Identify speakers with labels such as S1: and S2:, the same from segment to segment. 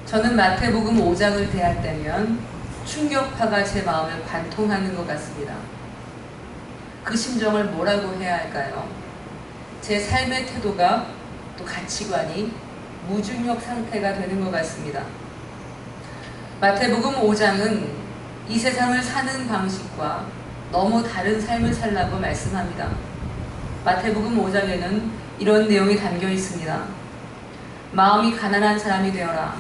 S1: 저는 마태복음 5장을 대할 때면 충격파가 제 마음을 관통하는 것 같습니다. 그 심정을 뭐라고 해야 할까요? 제 삶의 태도가 또 가치관이 무중력 상태가 되는 것 같습니다. 마태복음 5장은 이 세상을 사는 방식과 너무 다른 삶을 살라고 말씀합니다. 마태복음 5장에는 이런 내용이 담겨 있습니다. 마음이 가난한 사람이 되어라.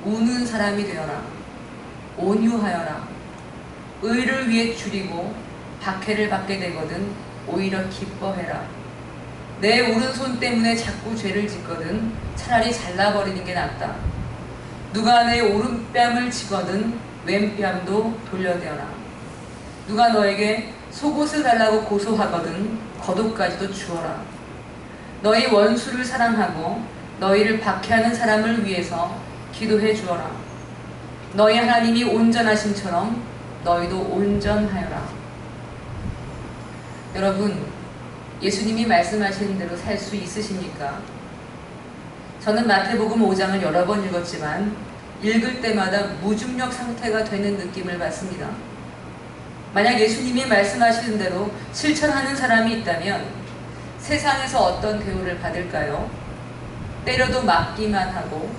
S1: 우는 사람이 되어라. 온유하여라. 의를 위해 줄이고 박해를 받게 되거든 오히려 기뻐해라. 내 오른손 때문에 자꾸 죄를 짓거든 차라리 잘라버리는 게 낫다. 누가 내 오른뺨을 치거든 왼뺨도 돌려대어라. 누가 너에게 속옷을 달라고 고소하거든 겉옷까지도 주어라. 너희 원수를 사랑하고 너희를 박해하는 사람을 위해서 기도해 주어라. 너희 하나님이 온전하심처럼 너희도 온전하여라. 여러분, 예수님이 말씀하시는 대로 살 수 있으십니까? 저는 마태복음 5장을 여러 번 읽었지만 읽을 때마다 무중력 상태가 되는 느낌을 받습니다. 만약 예수님이 말씀하시는 대로 실천하는 사람이 있다면 세상에서 어떤 대우를 받을까요? 때려도 맞기만 하고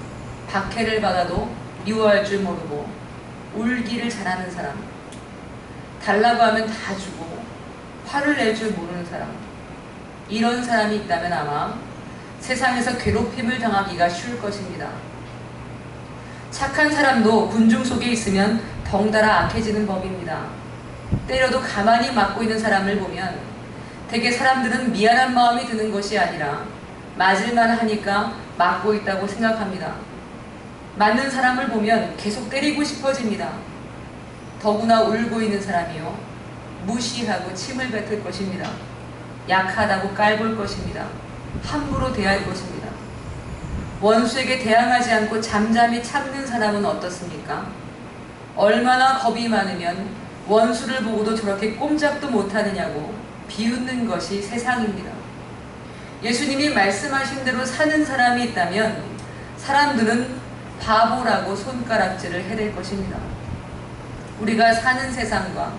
S1: 박해를 받아도 미워할 줄 모르고 울기를 잘하는 사람, 달라고 하면 다 주고 화를 낼 줄 모르는 사람, 이런 사람이 있다면 아마 세상에서 괴롭힘을 당하기가 쉬울 것입니다. 착한 사람도 군중 속에 있으면 덩달아 악해지는 법입니다. 때려도 가만히 맞고 있는 사람을 보면 대개 사람들은 미안한 마음이 드는 것이 아니라 맞을만 하니까 맞고 있다고 생각합니다. 맞는 사람을 보면 계속 때리고 싶어집니다. 더구나 울고 있는 사람이요, 무시하고 침을 뱉을 것입니다. 약하다고 깔볼 것입니다. 함부로 대할 것입니다. 원수에게 대항하지 않고 잠잠히 참는 사람은 어떻습니까? 얼마나 겁이 많으면 원수를 보고도 저렇게 꼼짝도 못하느냐고 비웃는 것이 세상입니다. 예수님이 말씀하신 대로 사는 사람이 있다면 사람들은 바보라고 손가락질을 해댈 것입니다. 우리가 사는 세상과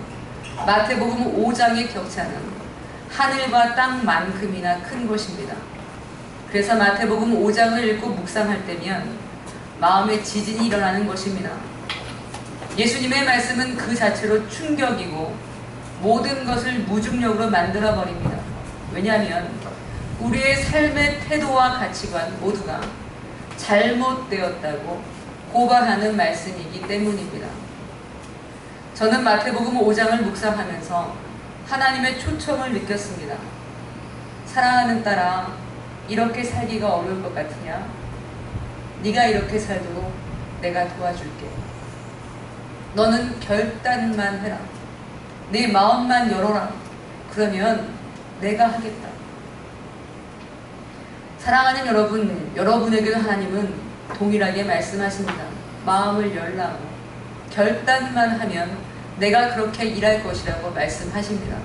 S1: 마태복음 5장의 격차는 하늘과 땅만큼이나 큰 것입니다. 그래서 마태복음 5장을 읽고 묵상할 때면 마음에 지진이 일어나는 것입니다. 예수님의 말씀은 그 자체로 충격이고 모든 것을 무중력으로 만들어버립니다. 왜냐하면 우리의 삶의 태도와 가치관 모두가 잘못되었다고 고발하는 말씀이기 때문입니다. 저는 마태복음 5장을 묵상하면서 하나님의 초청을 느꼈습니다. 사랑하는 딸아, 이렇게 살기가 어려울 것 같으냐? 네가 이렇게 살도록 내가 도와줄게. 너는 결단만 해라. 내 마음만 열어라. 그러면 내가 하겠다. 사랑하는 여러분, 여러분에게도 하나님은 동일하게 말씀하십니다. 마음을 열라고, 결단만 하면 내가 그렇게 일할 것이라고 말씀하십니다.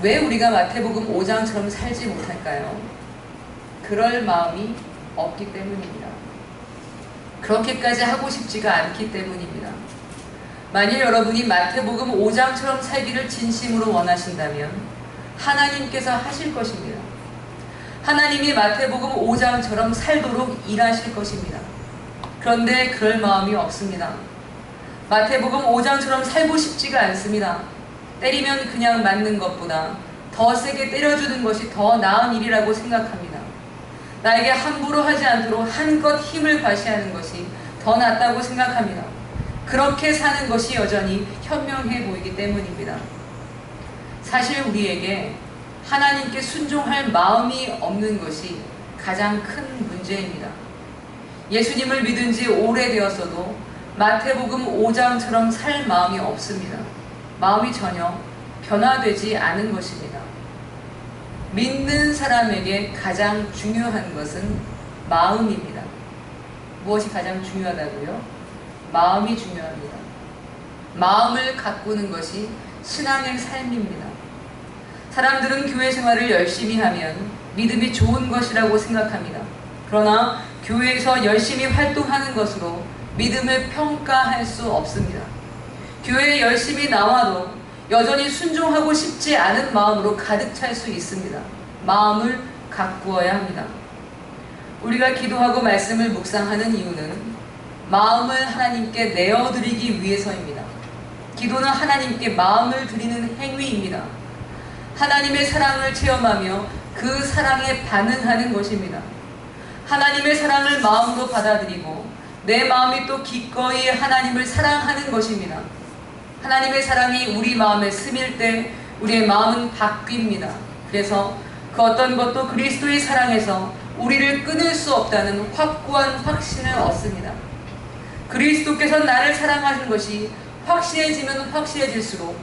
S1: 왜 우리가 마태복음 5장처럼 살지 못할까요? 그럴 마음이 없기 때문입니다. 그렇게까지 하고 싶지가 않기 때문입니다. 만일 여러분이 마태복음 5장처럼 살기를 진심으로 원하신다면 하나님께서 하실 것입니다. 하나님이 마태복음 5장처럼 살도록 일하실 것입니다. 그런데 그럴 마음이 없습니다. 마태복음 5장처럼 살고 싶지가 않습니다. 때리면 그냥 맞는 것보다 더 세게 때려주는 것이 더 나은 일이라고 생각합니다. 나에게 함부로 하지 않도록 한껏 힘을 과시하는 것이 더 낫다고 생각합니다. 그렇게 사는 것이 여전히 현명해 보이기 때문입니다. 사실 우리에게 하나님께 순종할 마음이 없는 것이 가장 큰 문제입니다. 예수님을 믿은 지 오래되었어도 마태복음 5장처럼 살 마음이 없습니다. 마음이 전혀 변화되지 않은 것입니다. 믿는 사람에게 가장 중요한 것은 마음입니다. 무엇이 가장 중요하다고요? 마음이 중요합니다. 마음을 가꾸는 것이 신앙의 삶입니다. 사람들은 교회 생활을 열심히 하면 믿음이 좋은 것이라고 생각합니다. 그러나 교회에서 열심히 활동하는 것으로 믿음을 평가할 수 없습니다. 교회에 열심히 나와도 여전히 순종하고 싶지 않은 마음으로 가득 찰 수 있습니다. 마음을 가꾸어야 합니다. 우리가 기도하고 말씀을 묵상하는 이유는 마음을 하나님께 내어드리기 위해서입니다. 기도는 하나님께 마음을 드리는 행위입니다. 하나님의 사랑을 체험하며 그 사랑에 반응하는 것입니다. 하나님의 사랑을 마음으로 받아들이고 내 마음이 또 기꺼이 하나님을 사랑하는 것입니다. 하나님의 사랑이 우리 마음에 스밀 때 우리의 마음은 바뀝니다. 그래서 그 어떤 것도 그리스도의 사랑에서 우리를 끊을 수 없다는 확고한 확신을 얻습니다. 그리스도께서 나를 사랑하는 것이 확실해지면 확실해질수록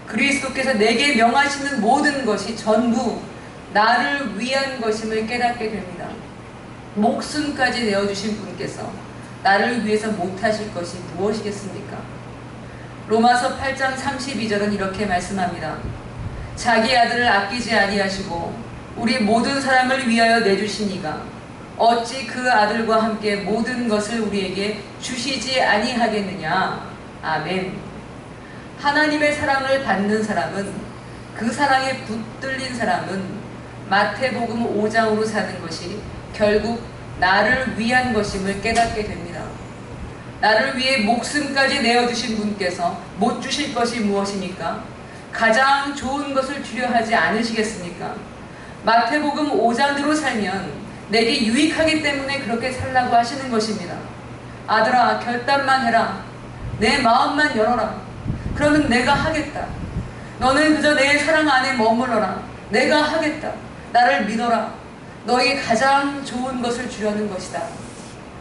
S1: 그리스도께서 내게 명하시는 모든 것이 전부 나를 위한 것임을 깨닫게 됩니다. 목숨까지 내어주신 분께서 나를 위해서 못하실 것이 무엇이겠습니까? 로마서 8장 32절은 이렇게 말씀합니다. 자기 아들을 아끼지 아니하시고 우리 모든 사람을 위하여 내주시니가 어찌 그 아들과 함께 모든 것을 우리에게 주시지 아니하겠느냐. 아멘. 하나님의 사랑을 받는 사람은, 그 사랑에 붙들린 사람은 마태복음 5장으로 사는 것이 결국 나를 위한 것임을 깨닫게 됩니다. 나를 위해 목숨까지 내어주신 분께서 못 주실 것이 무엇입니까? 가장 좋은 것을 주려 하지 않으시겠습니까? 마태복음 5장대로 살면 내게 유익하기 때문에 그렇게 살라고 하시는 것입니다. 아들아, 결단만 해라. 내 마음만 열어라. 그러면 내가 하겠다. 너는 그저 내 사랑 안에 머물러라. 내가 하겠다. 나를 믿어라. 너에게 가장 좋은 것을 주려는 것이다.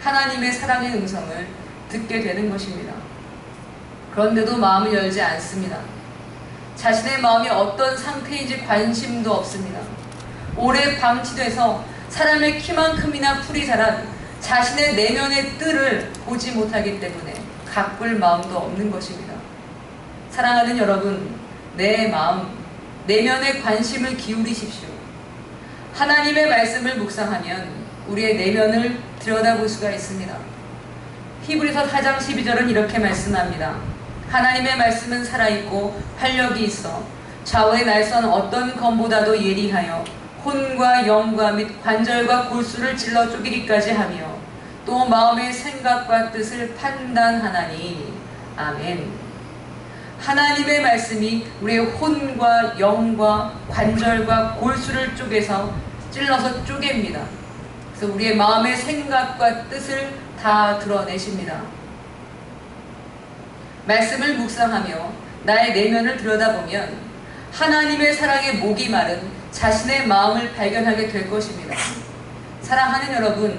S1: 하나님의 사랑의 음성을 듣게 되는 것입니다. 그런데도 마음을 열지 않습니다. 자신의 마음이 어떤 상태인지 관심도 없습니다. 오래 방치돼서 사람의 키만큼이나 풀이 자란 자신의 내면의 뜰을 보지 못하기 때문에 가꿀 마음도 없는 것입니다. 사랑하는 여러분, 내 마음, 내면에 관심을 기울이십시오. 하나님의 말씀을 묵상하면 우리의 내면을 들여다볼 수가 있습니다. 히브리서 4장 12절은 이렇게 말씀합니다. 하나님의 말씀은 살아있고 활력이 있어 좌우의 날선 어떤 검보다도 예리하여 혼과 영과 및 관절과 골수를 찔러 쪼개기까지 하며 또 마음의 생각과 뜻을 판단하나니. 아멘. 하나님의 말씀이 우리의 혼과 영과 관절과 골수를 쪼개서 찔러서 쪼갭니다. 그래서 우리의 마음의 생각과 뜻을 다 드러내십니다. 말씀을 묵상하며 나의 내면을 들여다보면 하나님의 사랑의 목이 마른 자신의 마음을 발견하게 될 것입니다. 사랑하는 여러분,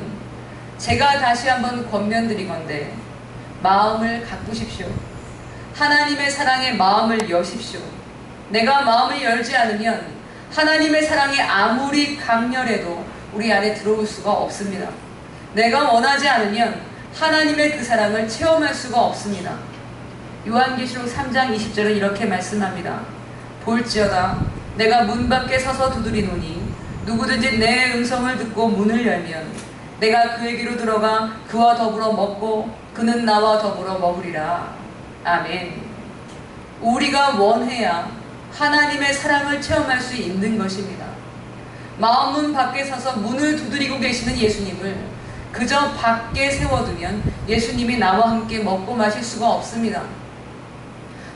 S1: 제가 다시 한번 권면드리건대 마음을 가꾸십시오. 하나님의 사랑에 마음을 여십시오. 내가 마음을 열지 않으면 하나님의 사랑이 아무리 강렬해도 우리 안에 들어올 수가 없습니다. 내가 원하지 않으면 하나님의 그 사랑을 체험할 수가 없습니다. 요한계시록 3장 20절은 이렇게 말씀합니다. 볼지어다 내가 문 밖에 서서 두드리노니 누구든지 내 음성을 듣고 문을 열면 내가 그에게로 들어가 그와 더불어 먹고 그는 나와 더불어 먹으리라. 아멘. 우리가 원해야 하나님의 사랑을 체험할 수 있는 것입니다. 마음문 밖에 서서 문을 두드리고 계시는 예수님을 그저 밖에 세워두면 예수님이 나와 함께 먹고 마실 수가 없습니다.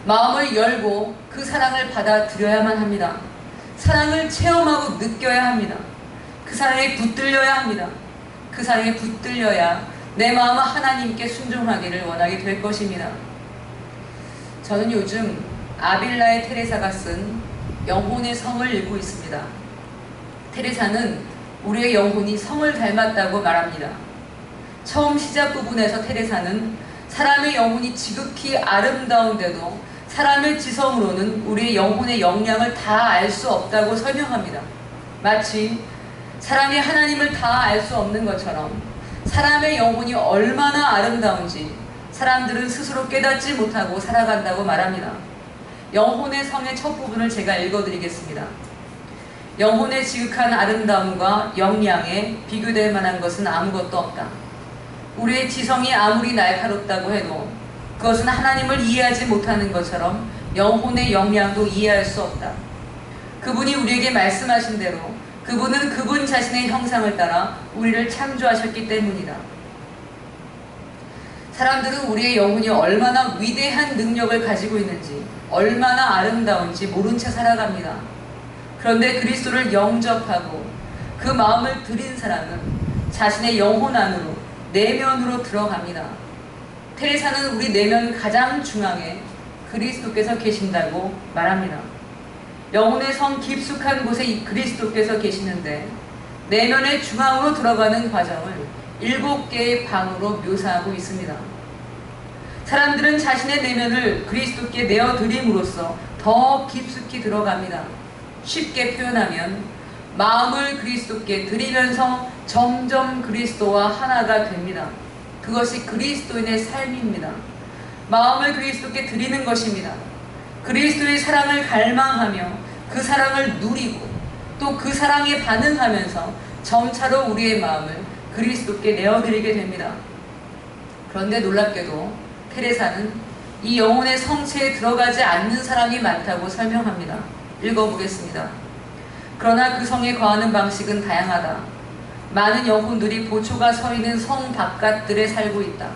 S1: 마음을 열고 그 사랑을 받아들여야만 합니다. 사랑을 체험하고 느껴야 합니다. 그 사랑에 붙들려야 합니다. 그 사랑에 붙들려야 내 마음은 하나님께 순종하기를 원하게 될 것입니다. 저는 요즘 아빌라의 테레사가 쓴 영혼의 성을 읽고 있습니다. 테레사는 우리의 영혼이 성을 닮았다고 말합니다. 처음 시작 부분에서 테레사는 사람의 영혼이 지극히 아름다운데도 사람의 지성으로는 우리의 영혼의 역량을 다 알 수 없다고 설명합니다. 마치 사람이 하나님을 다 알 수 없는 것처럼 사람의 영혼이 얼마나 아름다운지 사람들은 스스로 깨닫지 못하고 살아간다고 말합니다. 영혼의 성의 첫 부분을 제가 읽어드리겠습니다. 영혼의 지극한 아름다움과 영양에 비교될 만한 것은 아무것도 없다. 우리의 지성이 아무리 날카롭다고 해도 그것은 하나님을 이해하지 못하는 것처럼 영혼의 영양도 이해할 수 없다. 그분이 우리에게 말씀하신 대로 그분은 그분 자신의 형상을 따라 우리를 창조하셨기 때문이다. 사람들은 우리의 영혼이 얼마나 위대한 능력을 가지고 있는지, 얼마나 아름다운지 모른 채 살아갑니다. 그런데 그리스도를 영접하고 그 마음을 들인 사람은 자신의 영혼 안으로, 내면으로 들어갑니다. 테레사는 우리 내면 가장 중앙에 그리스도께서 계신다고 말합니다. 영혼의 성 깊숙한 곳에 이 그리스도께서 계시는데 내면의 중앙으로 들어가는 과정을 7개의 방으로 묘사하고 있습니다. 사람들은 자신의 내면을 그리스도께 내어드림으로써 더 깊숙이 들어갑니다. 쉽게 표현하면 마음을 그리스도께 드리면서 점점 그리스도와 하나가 됩니다. 그것이 그리스도인의 삶입니다. 마음을 그리스도께 드리는 것입니다. 그리스도의 사랑을 갈망하며 그 사랑을 누리고 또 그 사랑에 반응하면서 점차로 우리의 마음을 그리스도께 내어드리게 됩니다. 그런데 놀랍게도 테레사는 이 영혼의 성체에 들어가지 않는 사람이 많다고 설명합니다. 읽어보겠습니다. 그러나 그 성에 거하는 방식은 다양하다. 많은 영혼들이 보초가 서 있는 성 바깥들에 살고 있다.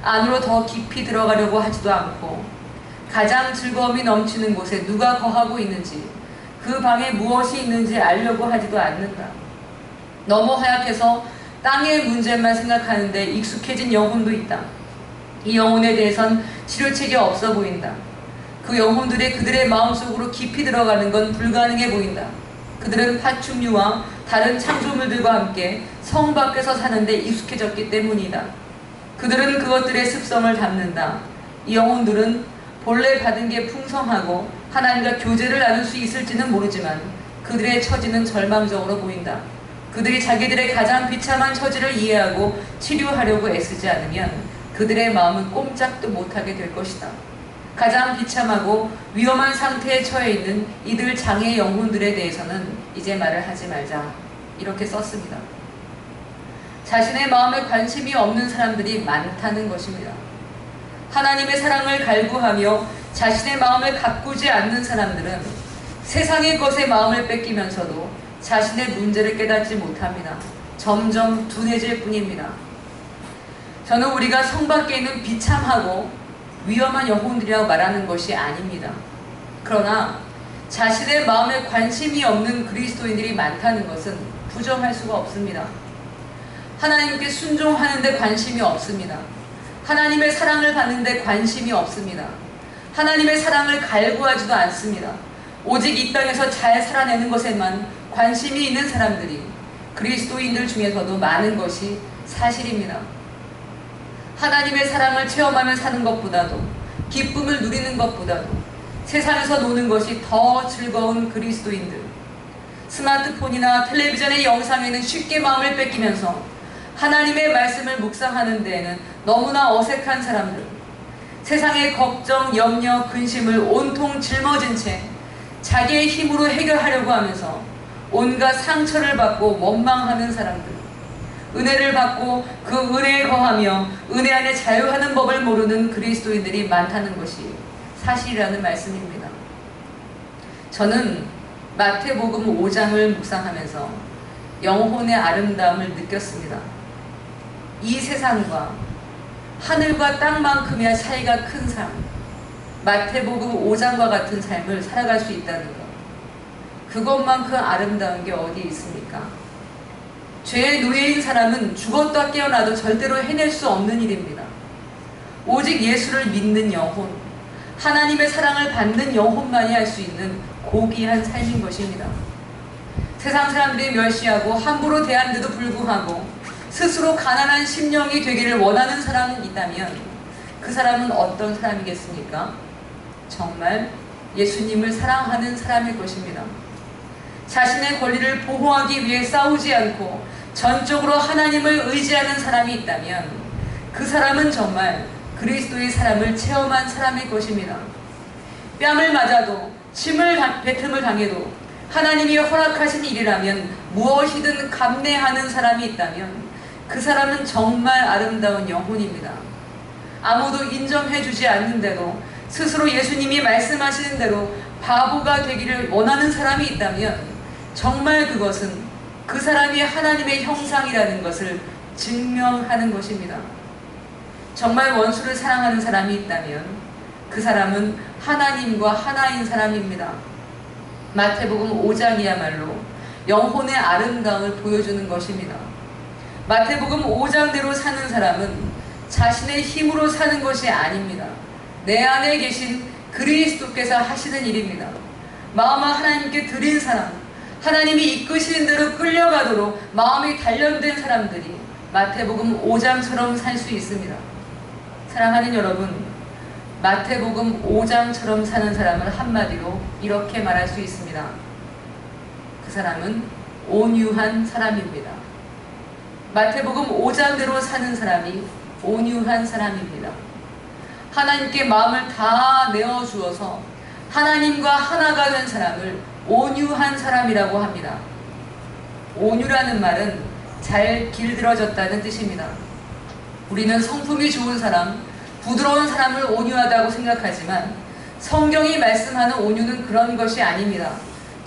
S1: 안으로 더 깊이 들어가려고 하지도 않고 가장 즐거움이 넘치는 곳에 누가 거하고 있는지 그 방에 무엇이 있는지 알려고 하지도 않는다. 너무 허약해서 땅의 문제만 생각하는데 익숙해진 영혼도 있다. 이 영혼에 대해선 치료책이 없어 보인다. 그 영혼들이 그들의 마음속으로 깊이 들어가는 건 불가능해 보인다. 그들은 파충류와 다른 창조물들과 함께 성 밖에서 사는데 익숙해졌기 때문이다. 그들은 그것들의 습성을 담는다. 이 영혼들은 본래 받은 게 풍성하고 하나님과 교제를 나눌 수 있을지는 모르지만 그들의 처지는 절망적으로 보인다. 그들이 자기들의 가장 비참한 처지를 이해하고 치료하려고 애쓰지 않으면 그들의 마음은 꼼짝도 못하게 될 것이다. 가장 비참하고 위험한 상태에 처해 있는 이들 장애 영혼들에 대해서는 이제 말을 하지 말자. 이렇게 썼습니다. 자신의 마음에 관심이 없는 사람들이 많다는 것입니다. 하나님의 사랑을 갈구하며 자신의 마음을 가꾸지 않는 사람들은 세상의 것에 마음을 뺏기면서도 자신의 문제를 깨닫지 못합니다. 점점 둔해질 뿐입니다. 저는 우리가 성 밖에 있는 비참하고 위험한 영혼들이라고 말하는 것이 아닙니다. 그러나 자신의 마음에 관심이 없는 그리스도인들이 많다는 것은 부정할 수가 없습니다. 하나님께 순종하는 데 관심이 없습니다. 하나님의 사랑을 받는 데 관심이 없습니다. 하나님의 사랑을 갈구하지도 않습니다. 오직 이 땅에서 잘 살아내는 것에만 관심이 있는 사람들이 그리스도인들 중에서도 많은 것이 사실입니다. 하나님의 사랑을 체험하며 사는 것보다도 기쁨을 누리는 것보다도 세상에서 노는 것이 더 즐거운 그리스도인들, 스마트폰이나 텔레비전의 영상에는 쉽게 마음을 뺏기면서 하나님의 말씀을 묵상하는 데에는 너무나 어색한 사람들, 세상의 걱정, 염려, 근심을 온통 짊어진 채 자기의 힘으로 해결하려고 하면서 온갖 상처를 받고 원망하는 사람들, 은혜를 받고 그 은혜에 거하며 은혜 안에 자유하는 법을 모르는 그리스도인들이 많다는 것이 사실이라는 말씀입니다. 저는 마태복음 5장을 묵상하면서 영혼의 아름다움을 느꼈습니다. 이 세상과 하늘과 땅만큼이야 차이가 큰 삶, 마태복음 5장과 같은 삶을 살아갈 수 있다는 것, 그것만큼 아름다운 게 어디 있습니까? 죄의 노예인 사람은 죽었다 깨어나도 절대로 해낼 수 없는 일입니다. 오직 예수를 믿는 영혼, 하나님의 사랑을 받는 영혼만이 할 수 있는 고귀한 삶인 것입니다. 세상 사람들이 멸시하고 함부로 대하는데도 불구하고 스스로 가난한 심령이 되기를 원하는 사람이 있다면 그 사람은 어떤 사람이겠습니까? 정말 예수님을 사랑하는 사람일 것입니다. 자신의 권리를 보호하기 위해 싸우지 않고 전적으로 하나님을 의지하는 사람이 있다면 그 사람은 정말 그리스도의 사랑을 체험한 사람일 것입니다. 뺨을 맞아도 침을 뱉음을 당해도 하나님이 허락하신 일이라면 무엇이든 감내하는 사람이 있다면 그 사람은 정말 아름다운 영혼입니다. 아무도 인정해주지 않는데도 스스로 예수님이 말씀하시는 대로 바보가 되기를 원하는 사람이 있다면 정말 그것은 그 사람이 하나님의 형상이라는 것을 증명하는 것입니다. 정말 원수를 사랑하는 사람이 있다면 그 사람은 하나님과 하나인 사람입니다. 마태복음 5장이야말로 영혼의 아름다움을 보여주는 것입니다. 마태복음 5장대로 사는 사람은 자신의 힘으로 사는 것이 아닙니다. 내 안에 계신 그리스도께서 하시는 일입니다. 마음을 하나님께 드린 사람, 하나님이 이끄시는 대로 끌려가도록 마음이 단련된 사람들이 마태복음 5장처럼 살 수 있습니다. 사랑하는 여러분, 마태복음 5장처럼 사는 사람을 한마디로 이렇게 말할 수 있습니다. 그 사람은 온유한 사람입니다. 마태복음 5장대로 사는 사람이 온유한 사람입니다. 하나님께 마음을 다 내어주어서 하나님과 하나가 된 사람을 온유한 사람이라고 합니다. 온유라는 말은 잘 길들어졌다는 뜻입니다. 우리는 성품이 좋은 사람, 부드러운 사람을 온유하다고 생각하지만 성경이 말씀하는 온유는 그런 것이 아닙니다.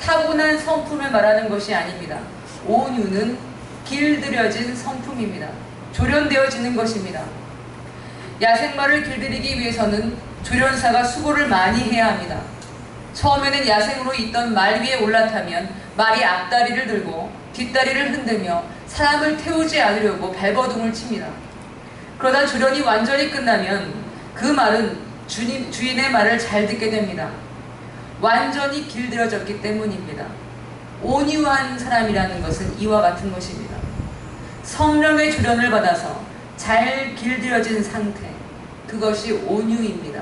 S1: 타고난 성품을 말하는 것이 아닙니다. 온유는 길들여진 성품입니다. 조련되어지는 것입니다. 야생마를 길들이기 위해서는 조련사가 수고를 많이 해야 합니다. 처음에는 야생으로 있던 말 위에 올라타면 말이 앞다리를 들고 뒷다리를 흔들며 사람을 태우지 않으려고 발버둥을 칩니다. 그러다 조련이 완전히 끝나면 그 말은 주인의 말을 잘 듣게 됩니다. 완전히 길들여졌기 때문입니다. 온유한 사람이라는 것은 이와 같은 것입니다. 성령의 조련을 받아서 잘 길들여진 상태, 그것이 온유입니다.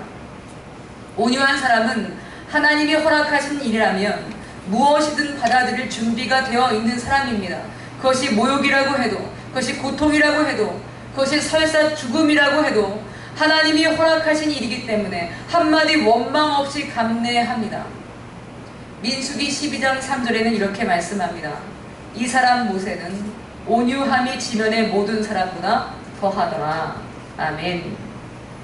S1: 온유한 사람은 하나님이 허락하신 일이라면 무엇이든 받아들일 준비가 되어 있는 사람입니다. 그것이 모욕이라고 해도, 그것이 고통이라고 해도, 그것이 설사 죽음이라고 해도 하나님이 허락하신 일이기 때문에 한마디 원망 없이 감내합니다. 민수기 12장 3절에는 이렇게 말씀합니다. 이 사람 모세는 온유함이 지면의 모든 사람보다 더하더라. 아멘.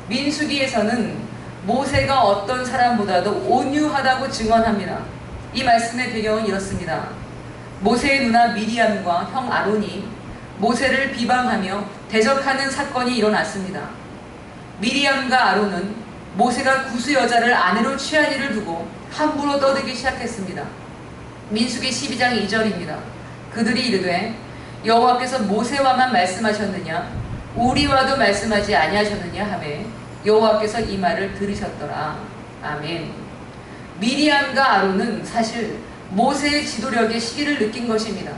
S1: 민수기에서는 모세가 어떤 사람보다도 온유하다고 증언합니다. 이 말씀의 배경은 이렇습니다. 모세의 누나 미리암과 형 아론이 모세를 비방하며 대적하는 사건이 일어났습니다. 미리암과 아론은 모세가 구스 여자를 아내로 취한 일을 두고 함부로 떠들기 시작했습니다. 민수기 12장 2절입니다. 그들이 이르되 여호와께서 모세와만 말씀하셨느냐 우리와도 말씀하지 아니하셨느냐 하매 여호와께서 이 말을 들으셨더라. 아멘. 미리암과 아론은 사실 모세의 지도력의 시기를 느낀 것입니다.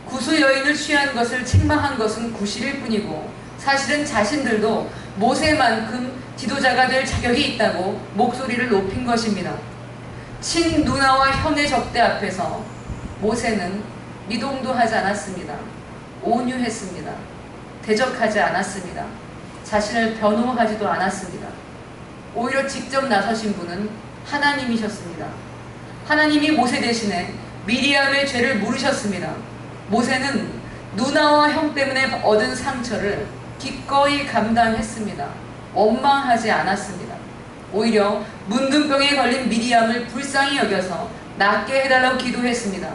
S1: 구스 여인을 취한 것을 책망한 것은 구실일 뿐이고 사실은 자신들도 모세만큼 지도자가 될 자격이 있다고 목소리를 높인 것입니다. 친누나와 형의 적대 앞에서 모세는 미동도 하지 않았습니다. 온유했습니다. 대적하지 않았습니다. 자신을 변호하지도 않았습니다. 오히려 직접 나서신 분은 하나님이셨습니다. 하나님이 모세 대신에 미리암의 죄를 물으셨습니다. 모세는 누나와 형 때문에 얻은 상처를 기꺼이 감당했습니다. 원망하지 않았습니다. 오히려 문둥병에 걸린 미리암을 불쌍히 여겨서 낫게 해달라고 기도했습니다.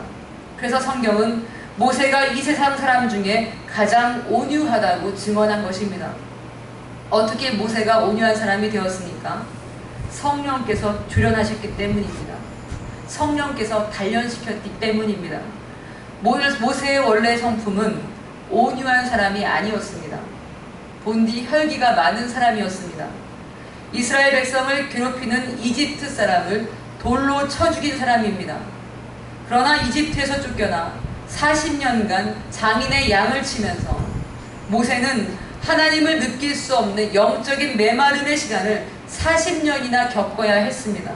S1: 그래서 성경은 모세가 이 세상 사람 중에 가장 온유하다고 증언한 것입니다. 어떻게 모세가 온유한 사람이 되었습니까? 성령께서 조련하셨기 때문입니다. 성령께서 단련시켰기 때문입니다. 모세의 원래 성품은 온유한 사람이 아니었습니다. 본디 혈기가 많은 사람이었습니다. 이스라엘 백성을 괴롭히는 이집트 사람을 돌로 쳐 죽인 사람입니다. 그러나 이집트에서 쫓겨나 40년간 장인의 양을 치면서 모세는 하나님을 느낄 수 없는 영적인 메마름의 시간을 40년이나 겪어야 했습니다.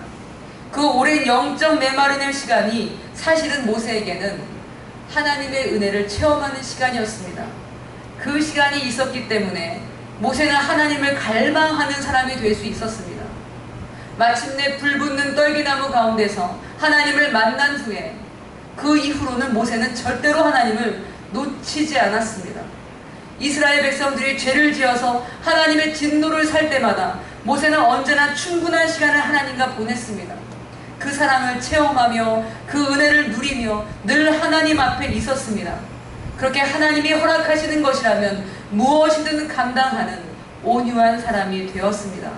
S1: 그 오랜 영적 메마름의 시간이 사실은 모세에게는 하나님의 은혜를 체험하는 시간이었습니다. 그 시간이 있었기 때문에 모세는 하나님을 갈망하는 사람이 될 수 있었습니다. 마침내 불붙는 떨기나무 가운데서 하나님을 만난 후에 그 이후로는 모세는 절대로 하나님을 놓치지 않았습니다. 이스라엘 백성들이 죄를 지어서 하나님의 진노를 살 때마다 모세는 언제나 충분한 시간을 하나님과 보냈습니다. 그 사랑을 체험하며 그 은혜를 누리며 늘 하나님 앞에 있었습니다. 그렇게 하나님이 허락하시는 것이라면 무엇이든 감당하는 온유한 사람이 되었습니다.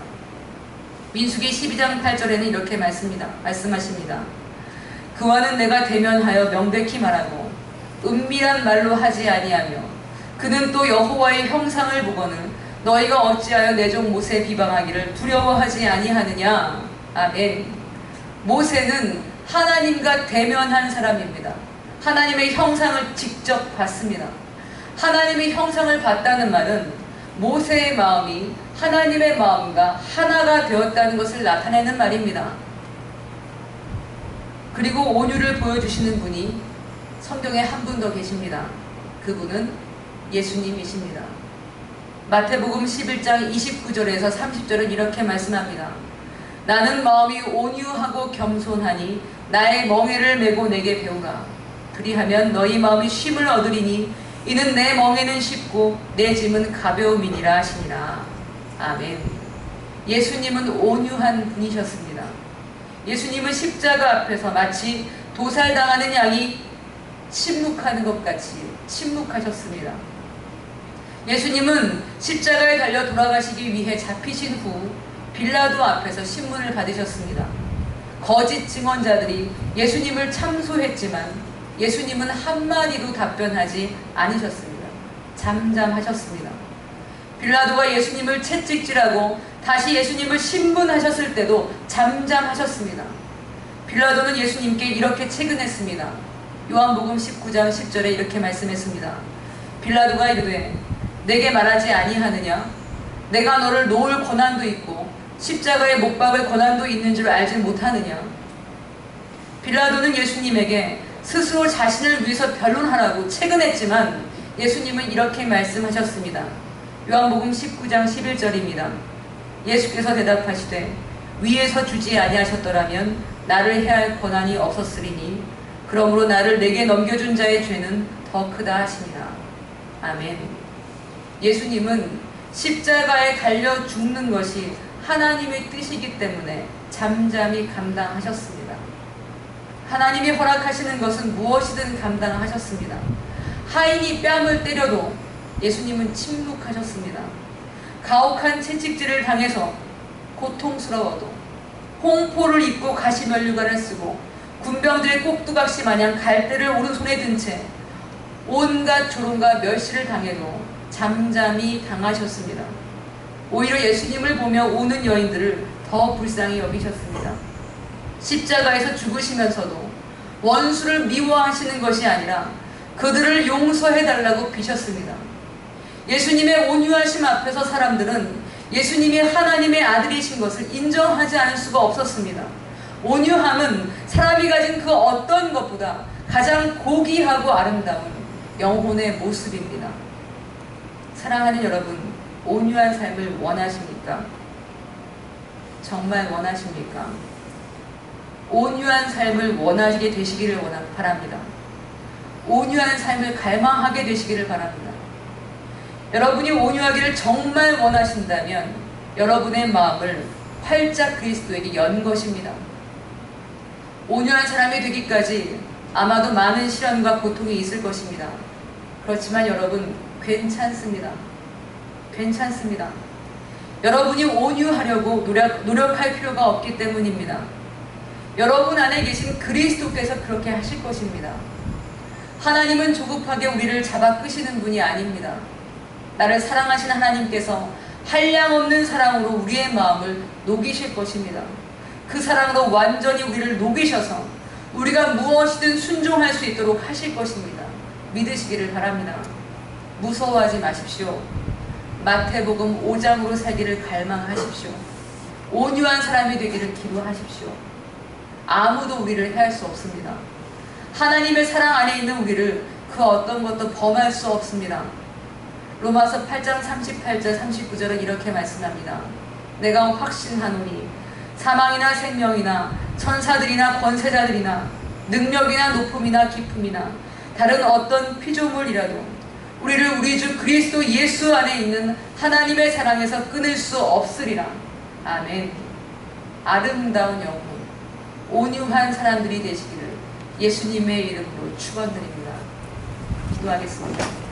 S1: 민수기 12장 8절에는 이렇게 말씀하십니다. 그와는 내가 대면하여 명백히 말하고 은밀한 말로 하지 아니하며 그는 또 여호와의 형상을 보거늘 너희가 어찌하여 내 종 모세 비방하기를 두려워하지 아니하느냐. 아멘. 모세는 하나님과 대면한 사람입니다. 하나님의 형상을 직접 봤습니다. 하나님의 형상을 봤다는 말은 모세의 마음이 하나님의 마음과 하나가 되었다는 것을 나타내는 말입니다. 그리고 온유를 보여주시는 분이 성경에 한 분 더 계십니다. 그분은 예수님이십니다. 마태복음 11장 29절에서 30절은 이렇게 말씀합니다. 나는 마음이 온유하고 겸손하니 나의 멍에를 메고 내게 배우라. 그리하면 너희 마음이 쉼을 얻으리니 이는 내 멍에는 쉽고 내 짐은 가벼움이니라 하시니라. 아멘. 예수님은 온유한 분이셨습니다. 예수님은 십자가 앞에서 마치 도살당하는 양이 침묵하는 것 같이 침묵하셨습니다. 예수님은 십자가에 달려 돌아가시기 위해 잡히신 후 빌라도 앞에서 신문을 받으셨습니다. 거짓 증언자들이 예수님을 참소했지만 예수님은 한마디도 답변하지 않으셨습니다. 잠잠하셨습니다. 빌라도가 예수님을 채찍질하고 다시 예수님을 신문하셨을 때도 잠잠하셨습니다. 빌라도는 예수님께 이렇게 채근했습니다. 요한복음 19장 10절에 이렇게 말씀했습니다. 빌라도가 이르되 내게 말하지 아니하느냐? 내가 너를 놓을 권한도 있고 십자가에 못 박을 권한도 있는 줄 알지 못하느냐? 빌라도는 예수님에게 스스로 자신을 위해서 변론하라고 채근했지만 예수님은 이렇게 말씀하셨습니다. 요한복음 19장 11절입니다. 예수께서 대답하시되 위에서 주지 아니하셨더라면 나를 해할 권한이 없었으리니 그러므로 나를 내게 넘겨준 자의 죄는 더 크다 하시니라. 아멘. 예수님은 십자가에 달려 죽는 것이 하나님의 뜻이기 때문에 잠잠히 감당하셨습니다. 하나님이 허락하시는 것은 무엇이든 감당하셨습니다. 하인이 뺨을 때려도 예수님은 침묵하셨습니다. 가혹한 채찍질을 당해서 고통스러워도 홍포를 입고 가시면류관을 쓰고 군병들의 꼭두각시 마냥 갈대를 오른손에 든 채 온갖 조롱과 멸시를 당해도 잠잠히 당하셨습니다. 오히려 예수님을 보며 우는 여인들을 더 불쌍히 여기셨습니다. 십자가에서 죽으시면서도 원수를 미워하시는 것이 아니라 그들을 용서해달라고 비셨습니다. 예수님의 온유하심 앞에서 사람들은 예수님이 하나님의 아들이신 것을 인정하지 않을 수가 없었습니다. 온유함은 사람이 가진 그 어떤 것보다 가장 고귀하고 아름다운 영혼의 모습입니다. 사랑하는 여러분, 온유한 삶을 원하십니까? 정말 원하십니까? 온유한 삶을 원하게 되시기를 바랍니다. 온유한 삶을 갈망하게 되시기를 바랍니다. 여러분이 온유하기를 정말 원하신다면 여러분의 마음을 활짝 그리스도에게 연 것입니다. 온유한 사람이 되기까지 아마도 많은 시련과 고통이 있을 것입니다. 그렇지만 여러분, 괜찮습니다. 괜찮습니다. 여러분이 온유하려고 노력할 필요가 없기 때문입니다. 여러분 안에 계신 그리스도께서 그렇게 하실 것입니다. 하나님은 조급하게 우리를 잡아 끄시는 분이 아닙니다. 나를 사랑하신 하나님께서 한량없는 사랑으로 우리의 마음을 녹이실 것입니다. 그 사랑으로 완전히 우리를 녹이셔서 우리가 무엇이든 순종할 수 있도록 하실 것입니다. 믿으시기를 바랍니다. 무서워하지 마십시오. 마태복음 5장으로 살기를 갈망하십시오. 온유한 사람이 되기를 기도하십시오. 아무도 우리를 해할 수 없습니다. 하나님의 사랑 안에 있는 우리를 그 어떤 것도 범할 수 없습니다. 로마서 8장 38절 39절은 이렇게 말씀합니다. 내가 확신하노니 사망이나 생명이나 천사들이나 권세자들이나 능력이나 높음이나 기품이나 다른 어떤 피조물이라도 우리를 우리 주 그리스도 예수 안에 있는 하나님의 사랑에서 끊을 수 없으리라. 아멘. 아름다운 영혼, 온유한 사람들이 되시기를 예수님의 이름으로 축원드립니다. 기도하겠습니다.